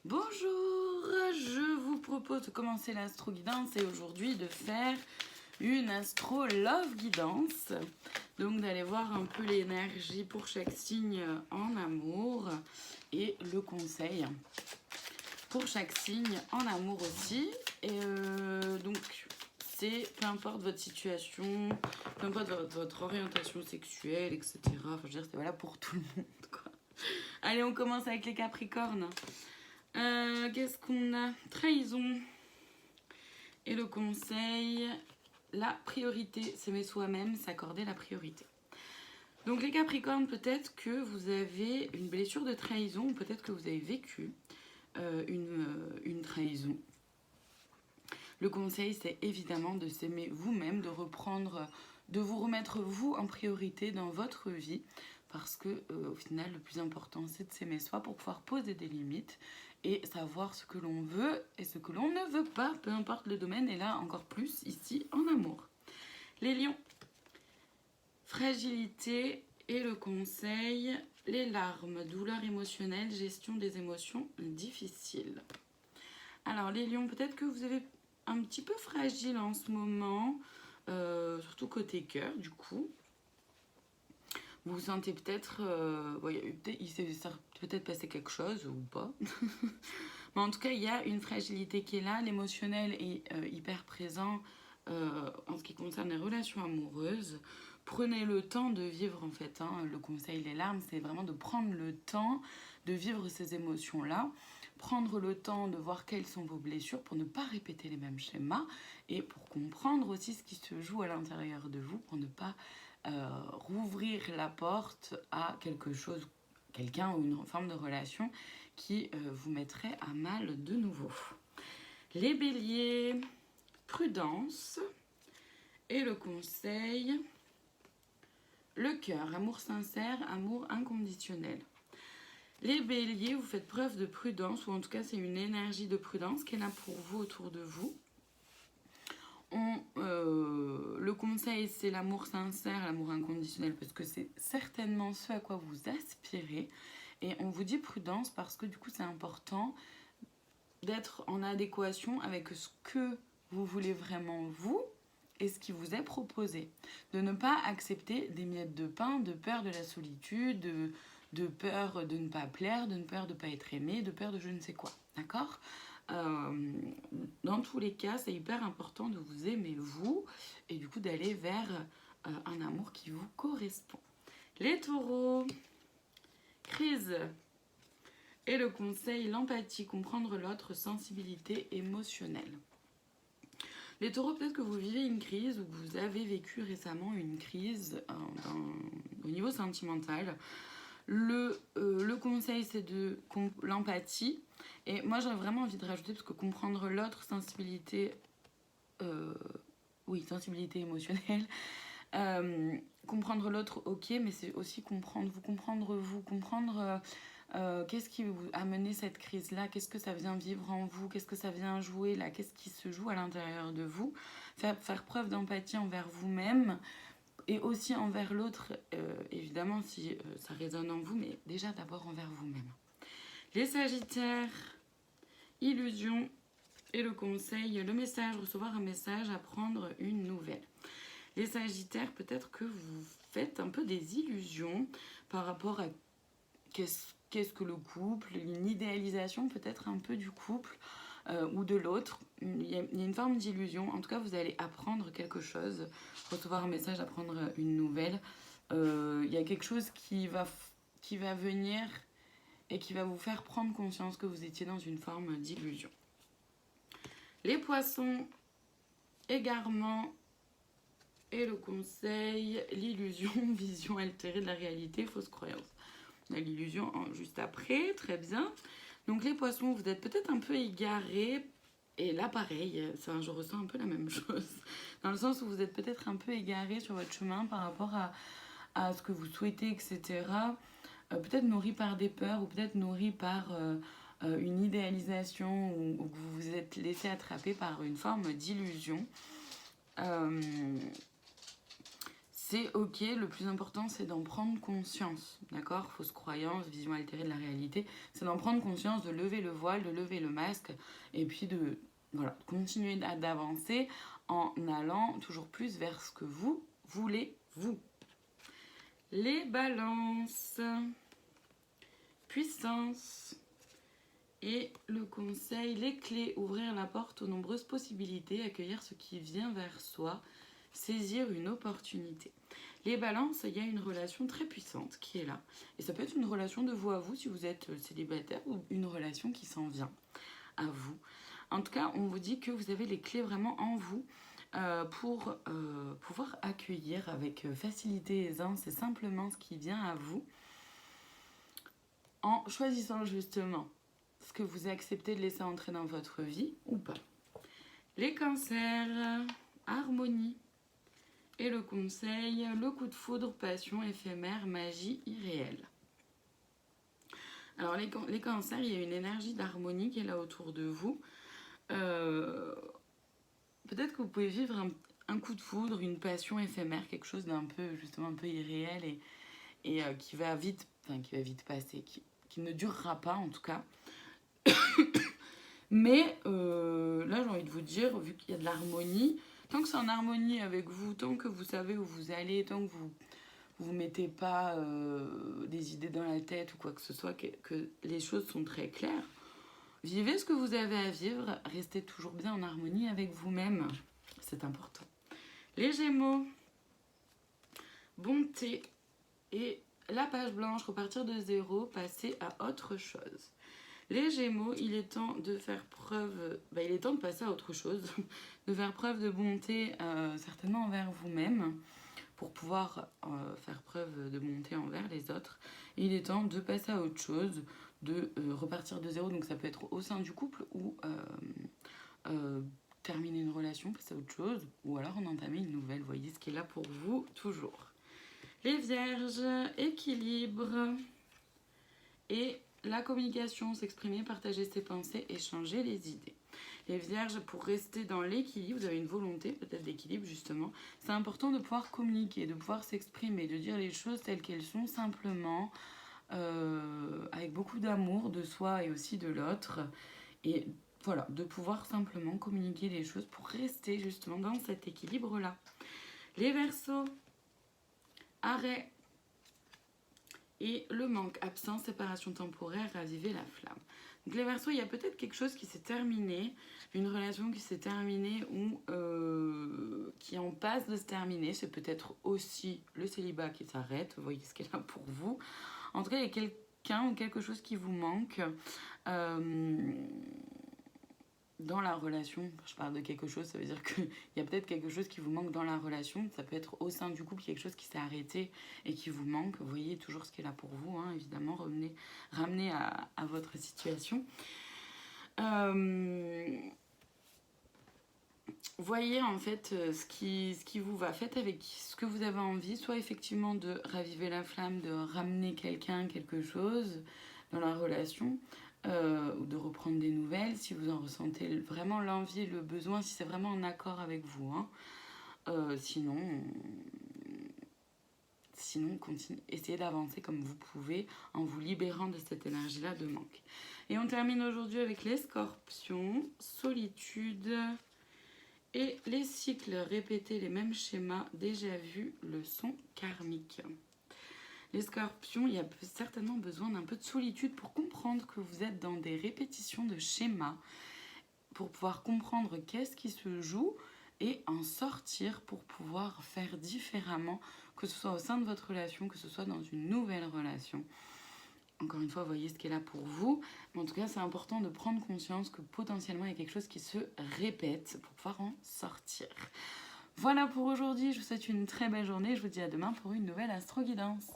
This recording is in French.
Bonjour, je vous propose de commencer l'astro-guidance et aujourd'hui de faire une astro-love guidance. Donc d'aller voir un peu l'énergie pour chaque signe en amour et le conseil pour chaque signe en amour aussi. Et donc c'est peu importe votre situation, peu importe votre orientation sexuelle, etc. Enfin, je veux dire, c'est valable pour tout le monde, quoi. Allez, on commence avec les Capricornes. Qu'est-ce qu'on a? Trahison. Et le conseil, la priorité, s'aimer soi-même, s'accorder la priorité. Donc les Capricornes, peut-être que vous avez une blessure de trahison, ou peut-être que vous avez vécu une trahison. Le conseil, c'est évidemment de s'aimer vous-même, de vous remettre vous en priorité dans votre vie, parce que au final, le plus important, c'est de s'aimer soi pour pouvoir poser des limites et savoir ce que l'on veut et ce que l'on ne veut pas, peu importe le domaine, et là encore plus ici en amour. Les lions, fragilité et le conseil, les larmes, douleur émotionnelle, gestion des émotions difficiles. Alors les lions, peut-être que vous avez un petit peu fragile en ce moment, surtout côté cœur du coup. Vous vous sentez peut-être, il s'est peut-être passé quelque chose ou pas. Mais en tout cas, il y a une fragilité qui est là. L'émotionnel est hyper présent en ce qui concerne les relations amoureuses. Prenez le temps de vivre en fait. Le conseil des larmes, c'est vraiment de prendre le temps de vivre ces émotions-là. Prendre le temps de voir quelles sont vos blessures pour ne pas répéter les mêmes schémas et pour comprendre aussi ce qui se joue à l'intérieur de vous pour ne pas rouvrir la porte à quelque chose, quelqu'un ou une forme de relation qui vous mettrait à mal de nouveau. Les béliers, prudence et le conseil, le cœur, amour sincère, amour inconditionnel. Les béliers, vous faites preuve de prudence, ou en tout cas c'est une énergie de prudence qui est là pour vous, autour de vous. Le conseil, c'est l'amour sincère, l'amour inconditionnel, parce que c'est certainement ce à quoi vous aspirez. Et on vous dit prudence parce que du coup, c'est important d'être en adéquation avec ce que vous voulez vraiment vous et ce qui vous est proposé. De ne pas accepter des miettes de pain, de peur de la solitude, de peur de ne pas plaire, de peur de ne pas être aimé, de peur de je ne sais quoi. D'accord ? Dans tous les cas, c'est hyper important de vous aimer vous et du coup d'aller vers un amour qui vous correspond. Les taureaux, crise et le conseil, l'empathie, comprendre l'autre, sensibilité émotionnelle. Les taureaux, peut-être que vous vivez une crise ou que vous avez vécu récemment une crise au niveau sentimental. Le conseil, c'est de l'empathie. Et moi, j'aurais vraiment envie de rajouter, parce que comprendre l'autre, sensibilité émotionnelle. Comprendre l'autre, ok, mais c'est aussi comprendre comprendre qu'est-ce qui vous a mené cette crise-là, qu'est-ce que ça vient vivre en vous, qu'est-ce que ça vient jouer là, qu'est-ce qui se joue à l'intérieur de vous. Faire preuve d'empathie envers vous-même et aussi envers l'autre, évidemment si ça résonne en vous, mais déjà d'abord envers vous-même. Les Sagittaires, illusion et le conseil, le message, recevoir un message, apprendre une nouvelle. Les Sagittaires, peut-être que vous faites un peu des illusions par rapport à qu'est-ce que le couple, une idéalisation peut-être un peu du couple ou de l'autre. Il y a une forme d'illusion. En tout cas, vous allez apprendre quelque chose, recevoir un message, apprendre une nouvelle. Il y a quelque chose qui va venir et qui va vous faire prendre conscience que vous étiez dans une forme d'illusion. Les poissons, égarement et le conseil, l'illusion, vision altérée de la réalité, fausse croyance. On a l'illusion juste après, très bien. Donc les poissons, vous êtes peut-être un peu égarés. Et là, pareil, je ressens un peu la même chose. Dans le sens où vous êtes peut-être un peu égarés sur votre chemin par rapport à ce que vous souhaitez, etc. Peut-être nourri par des peurs ou peut-être nourri par une idéalisation ou que vous vous êtes laissé attraper par une forme d'illusion. c'est ok, le plus important c'est d'en prendre conscience, d'accord? Fausse croyance, vision altérée de la réalité, c'est d'en prendre conscience, de lever le voile, de lever le masque, et puis de voilà, continuer d'avancer en allant toujours plus vers ce que vous voulez, vous. Les balances, puissance et le conseil, les clés, ouvrir la porte aux nombreuses possibilités, accueillir ce qui vient vers soi, saisir une opportunité. Les balances, il y a une relation très puissante qui est là. Et ça peut être une relation de vous à vous si vous êtes célibataire ou une relation qui s'en vient à vous. En tout cas, on vous dit que vous avez les clés vraiment en vous pour pouvoir accueillir avec facilité et aisance et simplement ce qui vient à vous en choisissant justement ce que vous acceptez de laisser entrer dans votre vie ou pas. Les cancers, harmonie. Et le conseil, le coup de foudre, passion éphémère, magie irréelle. Alors les cancers, il y a une énergie d'harmonie qui est là autour de vous. Peut-être que vous pouvez vivre un coup de foudre, une passion éphémère, quelque chose d'un peu justement un peu irréel et qui va vite passer, qui ne durera pas en tout cas. Mais là j'ai envie de vous dire, vu qu'il y a de l'harmonie, tant que c'est en harmonie avec vous, tant que vous savez où vous allez, tant que vous mettez pas des idées dans la tête ou quoi que ce soit, que les choses sont très claires, vivez ce que vous avez à vivre, restez toujours bien en harmonie avec vous-même, c'est important. Les Gémeaux, bonté et la page blanche, repartir de zéro, passer à autre chose. Les Gémeaux, il est temps de faire preuve, il est temps de passer à autre chose, de faire preuve de bonté certainement envers vous-même pour pouvoir faire preuve de bonté envers les autres. Et il est temps de passer à autre chose, de repartir de zéro, donc ça peut être au sein du couple ou terminer une relation, passer à autre chose, ou alors en entamer une nouvelle, voyez ce qui est là pour vous toujours. Les Vierges, équilibre et la communication, s'exprimer, partager ses pensées, échanger les idées. Les Vierges, pour rester dans l'équilibre, vous avez une volonté peut-être d'équilibre justement. C'est important de pouvoir communiquer, de pouvoir s'exprimer, de dire les choses telles qu'elles sont simplement, avec beaucoup d'amour de soi et aussi de l'autre. Et voilà, de pouvoir simplement communiquer les choses pour rester justement dans cet équilibre-là. Les Verseaux, arrêt. Et le manque, absence, séparation temporaire, raviver la flamme. Donc les Verseaux, il y a peut-être quelque chose qui s'est terminé, une relation qui s'est terminée ou qui en passe de se terminer. C'est peut-être aussi le célibat qui s'arrête, vous voyez ce qu'il y a là pour vous. En tout cas, il y a quelqu'un ou quelque chose qui vous manque dans la relation. Je parle de quelque chose, ça veut dire qu'il y a peut-être quelque chose qui vous manque dans la relation. Ça peut être au sein du couple quelque chose qui s'est arrêté et qui vous manque. Vous voyez toujours ce qui est là pour vous, hein, évidemment, ramenez à votre situation. Voyez en fait ce qui vous va. Faites avec ce que vous avez envie, soit effectivement de raviver la flamme, de ramener quelqu'un, quelque chose dans la relation, ou de reprendre des nouvelles si vous en ressentez vraiment l'envie, le besoin, si c'est vraiment en accord avec vous. Hein. Sinon, essayez d'avancer comme vous pouvez en vous libérant de cette énergie-là de manque. Et on termine aujourd'hui avec les Scorpions, solitude et les cycles, répéter les mêmes schémas déjà vus, leçon karmique. Les Scorpions, il y a certainement besoin d'un peu de solitude pour comprendre que vous êtes dans des répétitions de schémas, pour pouvoir comprendre qu'est-ce qui se joue et en sortir pour pouvoir faire différemment, que ce soit au sein de votre relation, que ce soit dans une nouvelle relation. Encore une fois, voyez ce qui est là pour vous. Mais en tout cas, c'est important de prendre conscience que potentiellement, il y a quelque chose qui se répète pour pouvoir en sortir. Voilà pour aujourd'hui. Je vous souhaite une très belle journée. Je vous dis à demain pour une nouvelle astro-guidance.